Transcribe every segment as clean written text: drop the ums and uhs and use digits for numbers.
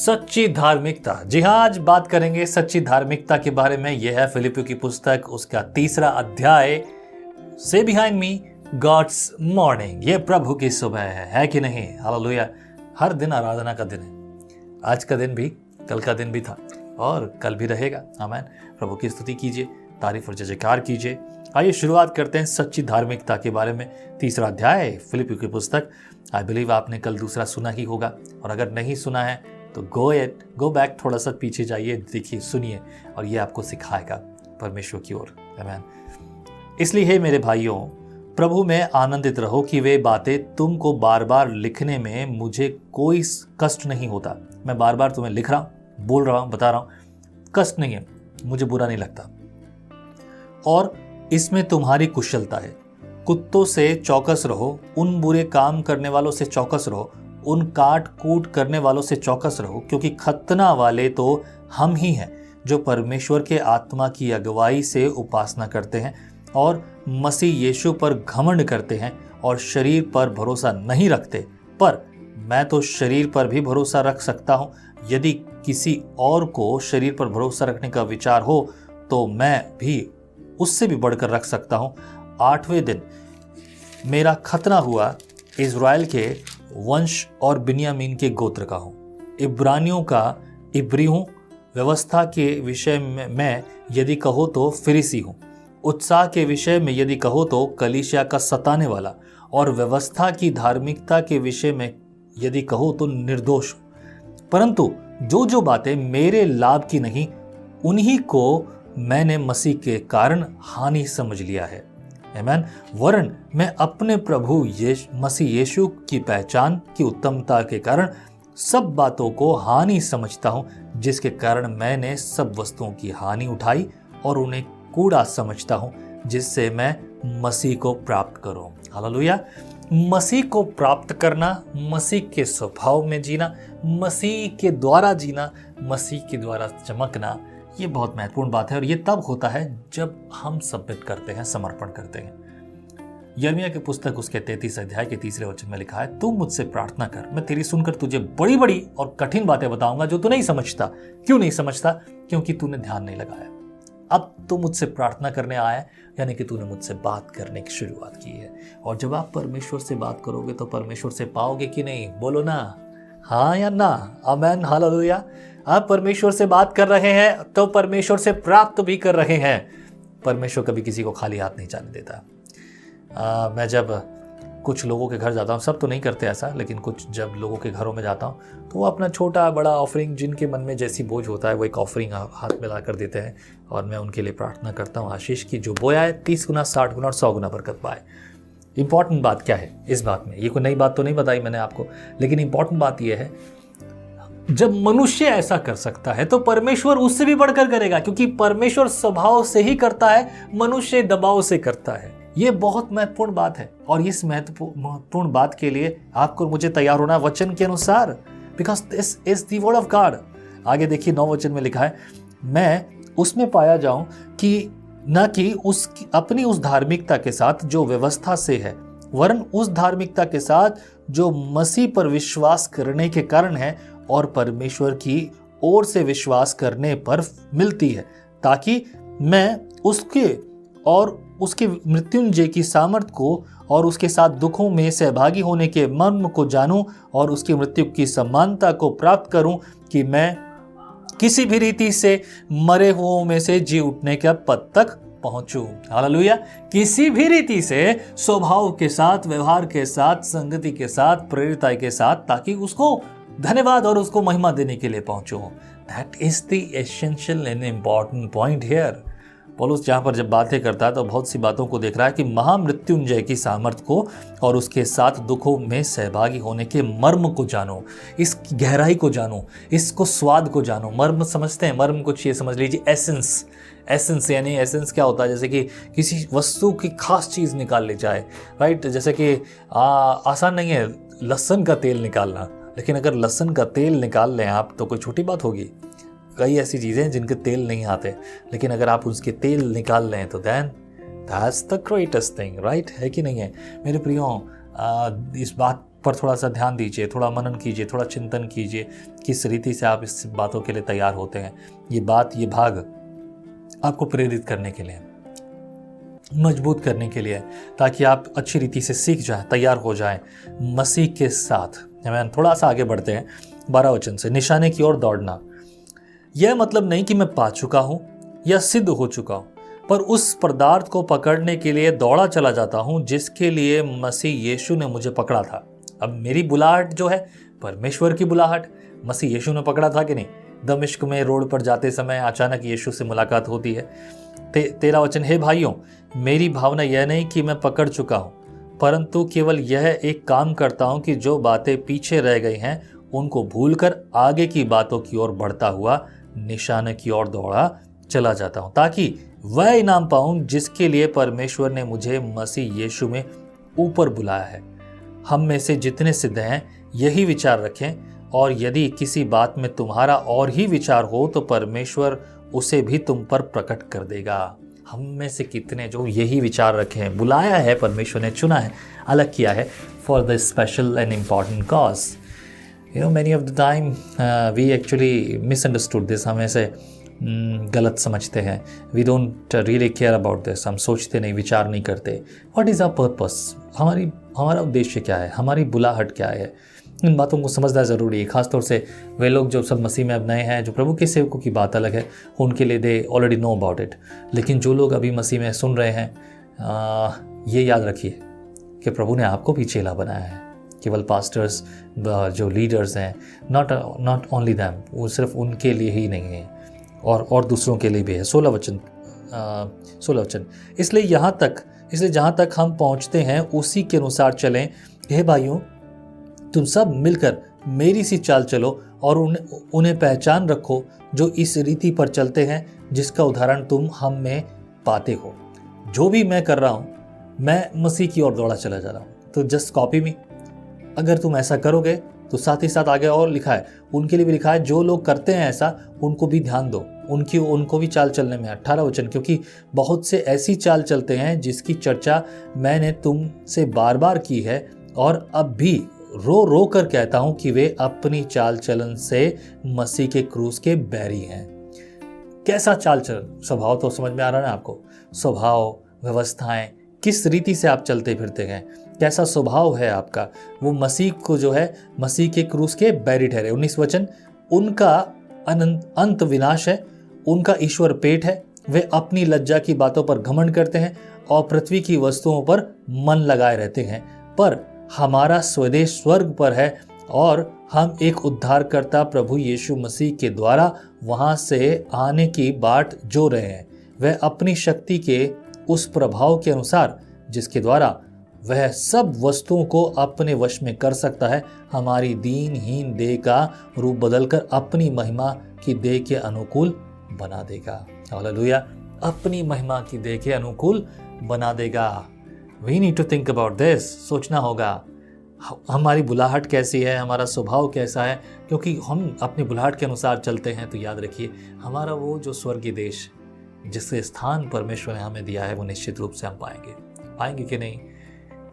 सच्ची धार्मिकता। जी हाँ, आज बात करेंगे सच्ची धार्मिकता के बारे में। यह है फिलिपियों की पुस्तक, उसका 3 अध्याय। से बिहाइंड मी गॉड्स मॉर्निंग। ये प्रभु की सुबह है कि नहीं? हालेलुया। हर दिन आराधना का दिन है। आज का दिन भी, कल का दिन भी था और कल भी रहेगा। आमीन। प्रभु की स्तुति कीजिए, तारीफ और जयकार कीजिए। आइए शुरुआत करते हैं सच्ची धार्मिकता के बारे में। 3 अध्याय फिलिपियों की पुस्तक। आई बिलीव आपने कल दूसरा सुना ही होगा, और अगर नहीं सुना है तो गो बैक, थोड़ा सा पीछे जाइए, देखिए, सुनिए, और ये आपको सिखाएगा परमेश्वर की ओर। आमीन। इसलिए हे मेरे भाइयों, प्रभु में आनंदित रहो कि वे बातें तुमको बार बार लिखने में मुझे कोई कष्ट नहीं होता। मैं बार बार तुम्हें लिख रहा हूँ, बोल रहा हूँ, बता रहा हूँ, कष्ट नहीं है, मुझे बुरा नहीं लगता। और इसमें तुम्हारी कुशलता है। कुत्तों से चौकस रहो, उन बुरे काम करने वालों से चौकस रहो, उन काट कूट करने वालों से चौकस रहो, क्योंकि खतना वाले तो हम ही हैं जो परमेश्वर के आत्मा की अगुवाई से उपासना करते हैं और मसीह यीशु पर घमंड करते हैं और शरीर पर भरोसा नहीं रखते। पर मैं तो शरीर पर भी भरोसा रख सकता हूँ। यदि किसी और को शरीर पर भरोसा रखने का विचार हो तो मैं भी उससे भी बढ़कर रख सकता हूँ। 8वें दिन मेरा खतना हुआ इज़राइल के वंश और बिन्यामीन के गोत्र का हूँ। इब्रानियों का इब्री हूँ। व्यवस्था के विषय में मैं यदि कहो तो फिरिसी हूँ। उत्साह के विषय में यदि कहो तो कलीसिया का सताने वाला, और व्यवस्था की धार्मिकता के विषय में यदि कहो तो निर्दोष हूँ। परंतु जो जो बातें मेरे लाभ की नहीं, उन्हीं को मैंने मसीह के कारण हानि समझ लिया है। आमीन। वरन मैं अपने प्रभु मसीह यीशु की पहचान की उत्तमता के कारण सब बातों को हानि समझता हूँ, जिसके कारण मैंने सब वस्तुओं की हानि उठाई और उन्हें कूड़ा समझता हूँ, जिससे मैं मसीह को प्राप्त करूँ। हालेलुया। मसीह को प्राप्त करना, मसीह के स्वभाव में जीना, मसीह के द्वारा जीना, मसीह के द्वारा चमकना, ये बहुत महत्वपूर्ण बात है। और ये तब होता है जब हम सबमिट करते हैं, समर्पण करते हैं। यिर्मयाह की पुस्तक उसके 33 अध्याय के 3 वचन में लिखा है, तू मुझसे प्रार्थना कर, मैं तेरी सुनकर तुझे बड़ी बड़ी और कठिन बातें बताऊंगा जो तू नहीं समझता। क्यों नहीं समझता? क्योंकि तूने ध्यान नहीं लगाया। अब तू मुझसे प्रार्थना करने आया है, यानी कि तूने मुझसे बात करने की शुरुआत की है। और जब आप परमेश्वर से बात करोगे तो परमेश्वर से पाओगे कि नहीं? बोलो ना, हाँ या ना? आमीन। हालेलुया। आप परमेश्वर से बात कर रहे हैं तो परमेश्वर से प्राप्त भी कर रहे हैं। परमेश्वर कभी किसी को खाली हाथ नहीं जाने देता। मैं जब कुछ लोगों के घर जाता हूँ, सब तो नहीं करते ऐसा, लेकिन कुछ जब लोगों के घरों में जाता हूँ तो वो अपना छोटा बड़ा ऑफरिंग, जिनके मन में जैसी बोझ होता है, वो एक ऑफरिंग हाथ में ला कर देते हैं, और मैं उनके लिए प्रार्थना करता हूँ आशीष की जो बोया है 30 गुना, 60 गुना और 100 गुना बरकत पाए। इंपॉर्टेंट बात क्या है इस बात में? ये कोई नई बात तो नहीं बताई मैंने आपको, लेकिन इंपॉर्टेंट बात यह है, जब मनुष्य ऐसा कर सकता है तो परमेश्वर उससे भी बढ़कर करेगा, क्योंकि परमेश्वर स्वभाव से ही करता है, मनुष्य दबाव से करता है। यह बहुत महत्वपूर्ण बात है, और इस महत्वपूर्ण बात के लिए आपको मुझे तैयार होना वचन के अनुसार, because this is the word of God. आगे देखिए 9 वचन में लिखा है, मैं उसमें पाया जाऊं कि न कि उसकी अपनी उस धार्मिकता के साथ जो व्यवस्था से है, वरन उस धार्मिकता के साथ जो मसीह पर विश्वास करने के कारण है और परमेश्वर की ओर से विश्वास करने पर मिलती है, ताकि मैं उसके और उसके मृत्युंजय की सामर्थ को और उसके साथ दुखों में सहभागी होने के मर्म को जानूं और उसकी मृत्यु की समानता को प्राप्त करूं, कि मैं किसी भी रीति से मरे हुओं में से जी उठने के पद तक पहुंचूं। हालेलुया। किसी भी रीति से, स्वभाव के साथ, व्यवहार के साथ, संगति के साथ, प्रेरितता के साथ, ताकि उसको धन्यवाद और उसको महिमा देने के लिए पहुंचूं। That is the essential and important point here. पौलुस जहाँ पर जब बातें करता है तो बहुत सी बातों को देख रहा है कि महामृत्युंजय की सामर्थ को और उसके साथ दुखों में सहभागी होने के मर्म को जानो, इस गहराई को जानो, इसको स्वाद को जानो। मर्म समझते हैं? मर्म कुछ ये समझ लीजिए, एसेंस। एसेंस यानी एसेंस क्या होता है? जैसे कि किसी वस्तु की खास चीज़ निकाल ली जाए, राइट? जैसे कि आसान नहीं है लहसुन का तेल निकालना, लेकिन अगर लहसुन का तेल निकाल लें आप तो कोई छोटी बात होगी? कई ऐसी चीज़ें हैं जिनके तेल नहीं आते, लेकिन अगर आप उसके तेल निकाल लें तो then that's the greatest thing, right? है कि नहीं है मेरे प्रियो? इस बात पर थोड़ा सा ध्यान दीजिए, थोड़ा मनन कीजिए, थोड़ा चिंतन कीजिए, किस रीति से आप इस बातों के लिए तैयार होते हैं। ये भाग आपको प्रेरित करने के लिए, मजबूत करने के लिए, ताकि आप अच्छी रीति से सीख जाएं, तैयार हो जाएं मसीह के साथ। हम थोड़ा सा आगे बढ़ते हैं 12 वचन से। निशाने की ओर दौड़ना, यह मतलब नहीं कि मैं पा चुका हूं या सिद्ध हो चुका हूं, पर उस पदार्थ को पकड़ने के लिए दौड़ा चला जाता हूं जिसके लिए मसीह यीशु ने मुझे पकड़ा था। अब मेरी बुलाहट जो है परमेश्वर की बुलाहट, मसीह यीशु ने पकड़ा था कि नहीं। दमिश्क में रोड पर जाते समय अचानक यीशु से मुलाकात होती है। 13 वचन, हे भाइयों, मेरी भावना यह नहीं कि मैं पकड़ चुका हूं, परंतु केवल यह एक काम करता हूं कि जो बातें पीछे रह गई हैं उनको भूलकर आगे की बातों की ओर बढ़ता हुआ निशाने की ओर दौड़ा चला जाता हूं, ताकि वह इनाम पाऊं जिसके लिए परमेश्वर ने मुझे मसीह यीशु में ऊपर बुलाया है। हम में से जितने सिद्ध हैं यही विचार रखें, और यदि किसी बात में तुम्हारा और ही विचार हो तो परमेश्वर उसे भी तुम पर प्रकट कर देगा। हम में से कितने जो यही विचार रखें, बुलाया है परमेश्वर ने, चुना है, अलग किया है for the special and important cause. Many of the time we actually misunderstood this. हम ऐसे गलत समझते हैं। We don't really care about this. हम सोचते नहीं, विचार नहीं करते। व्हाट इज़ आवर पर्पस, हमारा उद्देश्य क्या है, हमारी बुलाहट क्या है। इन बातों को समझना ज़रूरी है। खासतौर से वे लोग जो सब मसीह में अब नए हैं, जो प्रभु के सेवकों की बात अलग है, उनके लिए they already know about it. लेकिन जो लोग अभी मसीह में सुन रहे हैं, ये याद रखिए कि प्रभु ने आपको भी चेला बनाया है। केवल पास्टर्स, जो लीडर्स हैं, नॉट ओनली दैम, वो सिर्फ उनके लिए ही नहीं है, और दूसरों के लिए भी है। 16 वचन, इसलिए जहाँ तक हम पहुँचते हैं उसी के अनुसार चलें। हे भाइयों, तुम सब मिलकर मेरी सी चाल चलो और उन्हें पहचान रखो जो इस रीति पर चलते हैं जिसका उदाहरण तुम हम में पाते हो। जो भी मैं कर रहा हूँ, मैं मसीह की ओर दौड़ा चला जा रहा हूँ, तो जस्ट कॉपी मी। अगर तुम ऐसा करोगे तो साथ ही साथ आगे और लिखा है, उनके लिए भी लिखा है जो लोग करते हैं ऐसा, उनको भी ध्यान दो, उनको भी चाल चलने में। 18 वचन, क्योंकि बहुत से ऐसी चाल चलते हैं जिसकी चर्चा मैंने तुमसे बार बार की है, और अब भी रो रो कर कहता हूं कि वे अपनी चाल चलन से मसीह के क्रूस के बैरी हैं। कैसा चाल चलन, स्वभाव तो समझ में आ रहा है ना आपको। स्वभाव, व्यवस्थाएं, किस रीति से आप चलते फिरते हैं, कैसा स्वभाव है आपका, वो मसीह को जो है, मसीह के क्रूस के बैरी ठहरे। 19 वचन, उनका अंत विनाश है, उनका ईश्वर पेट है, वे अपनी लज्जा की बातों पर घमंड करते हैं और पृथ्वी की वस्तुओं पर मन लगाए रहते हैं। पर हमारा स्वदेश स्वर्ग पर है, और हम एक उद्धारकर्ता प्रभु यीशु मसीह के द्वारा वहां से आने की बाट जो रहे हैं। वह अपनी शक्ति के उस प्रभाव के अनुसार जिसके द्वारा वह सब वस्तुओं को अपने वश में कर सकता है, हमारी दीनहीन देह का रूप बदलकर अपनी महिमा की देह के अनुकूल बना देगा। हालेलुया, अपनी महिमा की देह के अनुकूल बना देगा। We need to think about this। सोचना होगा हमारी बुलाहट कैसी है, हमारा स्वभाव कैसा है, क्योंकि हम अपनी बुलाहट के अनुसार चलते हैं तो याद रखिए हमारा वो जो स्वर्गीय देश, जिसके स्थान परमेश्वर ने हमें दिया है, वो निश्चित रूप से हम पाएंगे कि नहीं।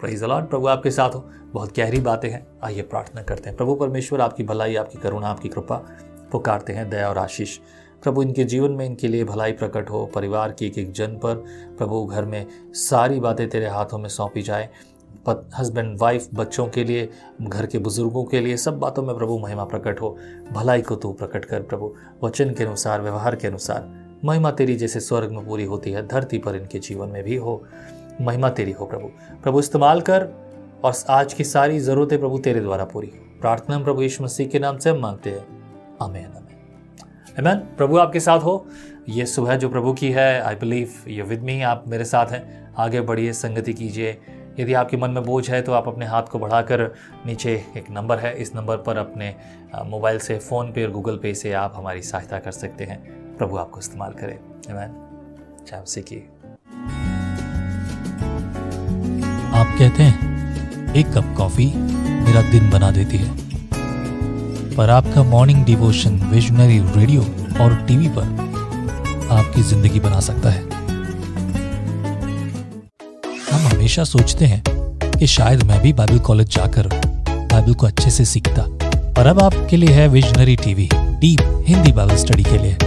Praise the Lord. प्रभु आपके साथ हो। बहुत गहरी बातें हैं, आइए प्रार्थना करते हैं। प्रभु परमेश्वर आपकी भलाई, आपकी करुणा, आपकी कृपा पुकारते हैं, दया और आशीष। प्रभु इनके जीवन में, इनके लिए भलाई प्रकट हो। परिवार के एक एक जन पर प्रभु, घर में सारी बातें तेरे हाथों में सौंपी जाए। हस्बैंड, वाइफ, बच्चों के लिए, घर के बुजुर्गों के लिए, सब बातों में प्रभु महिमा प्रकट हो। भलाई को तू प्रकट कर प्रभु, वचन के अनुसार, व्यवहार के अनुसार। महिमा तेरी जैसे स्वर्ग में पूरी होती है, धरती पर इनके जीवन में भी हो। महिमा तेरी हो प्रभु इस्तेमाल कर, और आज की सारी ज़रूरतें प्रभु तेरे द्वारा पूरी हो। प्रार्थना प्रभु यीशु मसीह के नाम से हम मांगते हैं, आमीन आमीन आमीन। प्रभु आपके साथ हो। ये सुबह जो प्रभु की है, आई बिलीव ये विद मी, आप मेरे साथ हैं। आगे बढ़िए, संगति कीजिए। यदि आपके मन में बोझ है तो आप अपने हाथ को बढ़ाकर, नीचे एक नंबर है, इस नंबर पर अपने मोबाइल से, फ़ोन पे और गूगल पे से आप हमारी सहायता कर सकते हैं। प्रभु आपको इस्तेमाल करें। आमीन। जय मसीह की। आप कहते हैं एक कप कॉफी मेरा दिन बना देती है, पर आपका मॉर्निंग डिवोशन विजनरी रेडियो और टीवी पर आपकी जिंदगी बना सकता है। हम हमेशा सोचते हैं कि शायद मैं भी बाइबल कॉलेज जाकर बाइबल को अच्छे से सीखता। और अब आपके लिए है visionary TV, deep Hindi Bible study के लिए।